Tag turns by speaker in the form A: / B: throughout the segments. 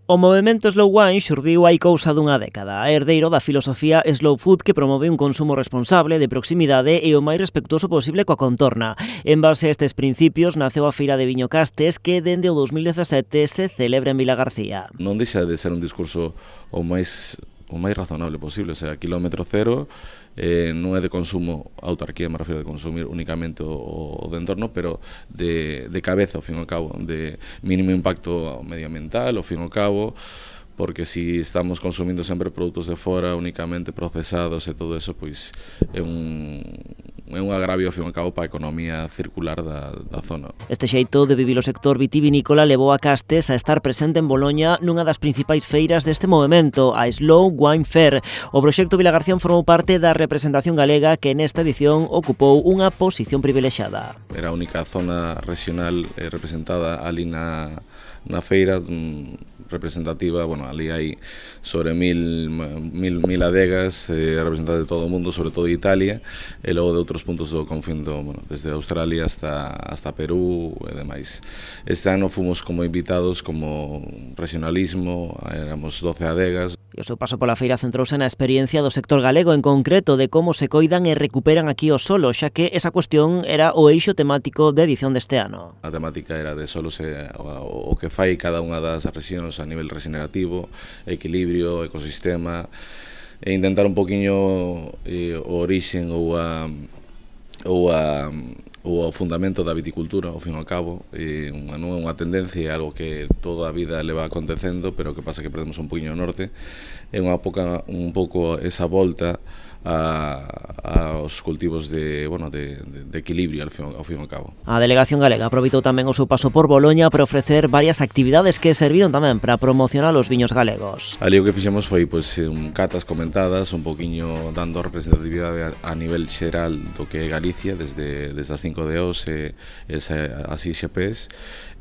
A: O movemento Slow Wine xurdiu hai cousa dunha década, herdeiro da filosofía Slow Food que promove un consumo responsable, de proximidade e o máis respectuoso posible coa contorna. En base a estes principios naceu a Feira de Viño Castes que dende o 2017 se celebra en Vilagarcía.
B: Non deixa de ser un discurso o máis razonable posible, o sea, kilómetro cero, non é de consumo, autarquía me refiro, de consumir únicamente o do entorno, pero de cabeza, ao fin e ao cabo, de mínimo impacto medioambiental, ao fin e ao cabo, porque si estamos consumindo sempre produtos de fora, únicamente procesados e todo eso, pois é un agravio, ao fin e ao cabo, para a economía circular da zona.
A: Este xeito de vivir o sector vitivinícola levou a Castes a estar presente en Boloña nunha das principais feiras deste movemento, a Slow Wine Fair. O proxecto Vilagarcía formou parte da representación galega que nesta edición ocupou unha posición privilexiada.
B: Era a única zona regional representada ali na feira, representativa, bueno, ali hai sobre mil adegas representadas de todo o mundo, sobre todo de Italia, e logo de outros puntos do confinto, bueno, desde Australia hasta Perú e demais. Este ano fomos como invitados como regionalismo, éramos 12 adegas.
A: E o seu paso pola feira centrouse na experiencia do sector galego, en concreto de como se coidan e recuperan aquí os solos, xa que esa cuestión era o eixo temático de edición deste ano.
B: A temática era de solos o que fai cada unha das rexións a nivel regenerativo, equilibrio, ecosistema, e intentar un poquinho o orixen ou o fundamento da viticultura, ao fin e ao cabo, non é unha tendencia, é algo que toda a vida leva acontecendo, pero que pasa que perdemos un poquinho o norte, é un pouco esa volta aos cultivos de equilibrio ao fin e ao cabo.
A: A delegación galega aproveitou tamén o seu paso por Boloña para ofrecer varias actividades que serviron tamén para promocionar os viños galegos.
B: Ali o que fixemos foi catas comentadas, un poquinho dando representatividade a nivel xeral do que é Galicia, desde as 5 DOs e as IXPs,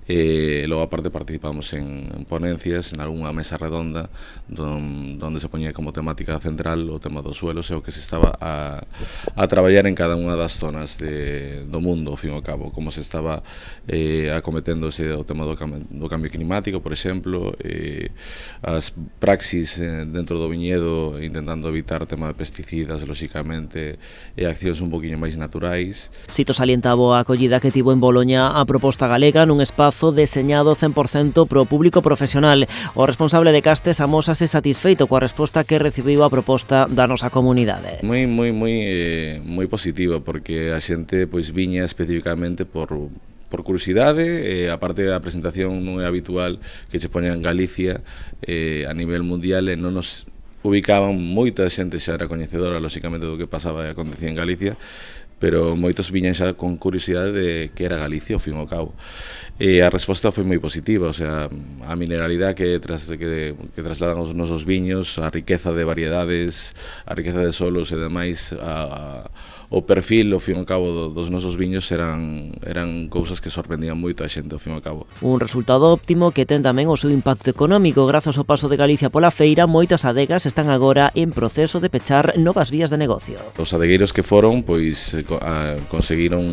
B: e logo aparte participamos en ponencias, en algunha mesa redonda donde se poñía como temática central o tema dos suelos e o que se estaba a traballar en cada unha das zonas do mundo, ao fin e ao cabo, como se estaba acometéndose o tema do cambio climático, por exemplo, as praxis dentro do viñedo intentando evitar o tema de pesticidas, lóxicamente, e accións un poquinho máis naturais.
A: Sito salienta a boa acollida que tivo en Boloña a proposta galega nun espazo deseñado 100% pro público profesional. O responsable de Castes amósase satisfeito coa resposta que recibiu a proposta da nosa comunidade.
B: Moi positivo, porque a xente viña especificamente por curiosidade, aparte a presentación non é habitual que che poñan Galicia a nivel mundial e non nos ubicaban, moita xente xa era coñecedora lóxicamente do que pasaba e acontecía en Galicia, pero moitos viñan xa con curiosidade de que era Galicia, ao fin e ao cabo. E a resposta foi moi positiva, o sea, a mineralidade que trasladan os nosos viños, a riqueza de variedades, a riqueza de solos e demais, o perfil, ao fin e ao cabo, dos nosos viños eran cousas que sorprendían moito a xente, ao fin e ao cabo.
A: Un resultado óptimo que ten tamén o seu impacto económico. Grazas ao paso de Galicia pola feira, moitas adegas están agora en proceso de pechar novas vías de negocio.
B: Os adegueiros que foron, conseguiron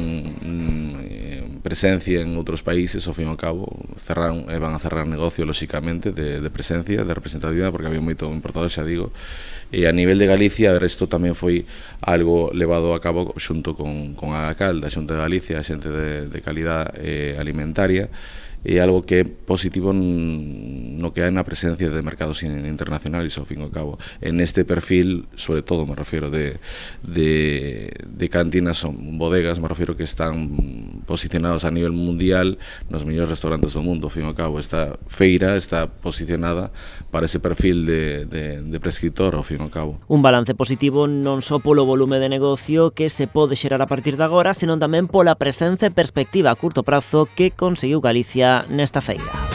B: presencia en outros países, ao fin e ao cabo, van a cerrar negocio, lóxicamente, de presencia, de representatividade, porque había moito importador, xa digo, e a nivel de Galicia, isto tamén foi algo levado a cabo xunto con a ACAL, da Xunta de Galicia, a xente de calidade alimentaria, e algo que é positivo no que hai na presencia de mercados internacionales, ao fin e ao cabo. En este perfil, sobre todo, me refiro de cantinas, son bodegas, me refiro que están posicionados a nivel mundial nos mellores restaurantes do mundo, ao fin e ao cabo. Esta feira está posicionada para ese perfil de prescriptor, ao fin e ao cabo.
A: Un balance positivo non só polo volume de negocio que se pode xerar a partir de agora, senón tamén pola presenza e perspectiva a curto prazo que conseguiu Galicia nesta feira.